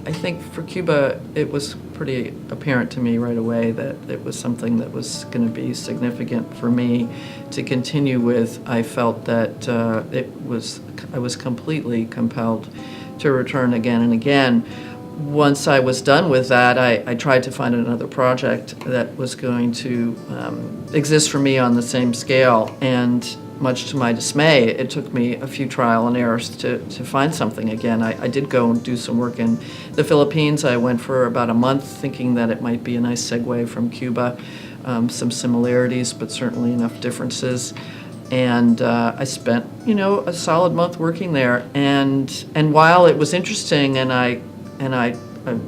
I think for Cuba, it was pretty apparent to me right away that it was something that was going to be significant for me to continue with. I felt that I was completely compelled to return again and again. Once I was done with that, I tried to find another project that was going to exist for me on the same scale, and much to my dismay, it took me a few trial and errors to find something again. I did go and do some work in the Philippines. I went for about a month thinking that it might be a nice segue from Cuba, some similarities, but certainly enough differences. And I spent, a solid month working there. And while it was interesting, and I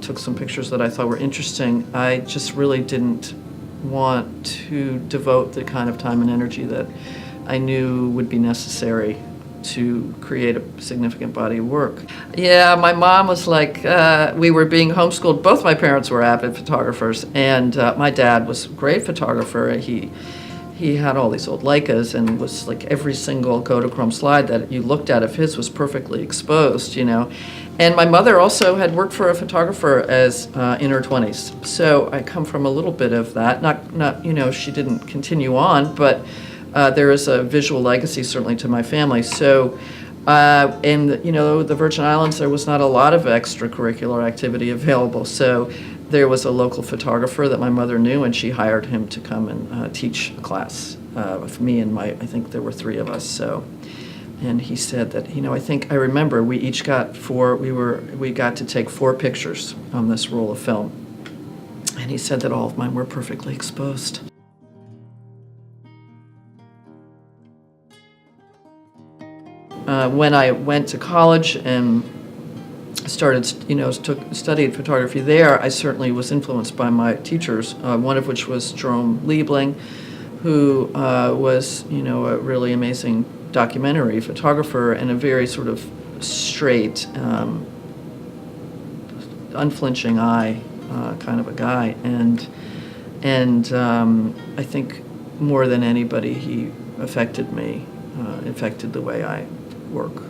took some pictures that I thought were interesting, I just really didn't want to devote the kind of time and energy that I knew would be necessary to create a significant body of work. Yeah, my mom was like, we were being homeschooled. Both my parents were avid photographers, and my dad was a great photographer. He had all these old Leicas, and was like every single Kodachrome slide that you looked at of his was perfectly exposed, And my mother also had worked for a photographer as in her 20s. So I come from a little bit of that. Not she didn't continue on, but there is a visual legacy certainly to my family. So in the Virgin Islands, there was not a lot of extracurricular activity available. So there was a local photographer that my mother knew, and she hired him to come and teach a class with me and I think there were 3 of us. So, and he said that, I remember we each got we got to take 4 pictures on this roll of film. And he said that all of mine were perfectly exposed. When I went to college and studied photography there, I certainly was influenced by my teachers, one of which was Jerome Liebling, who was, a really amazing documentary photographer and a very sort of straight, unflinching eye kind of a guy. And I think more than anybody, he affected me, affected the way I work.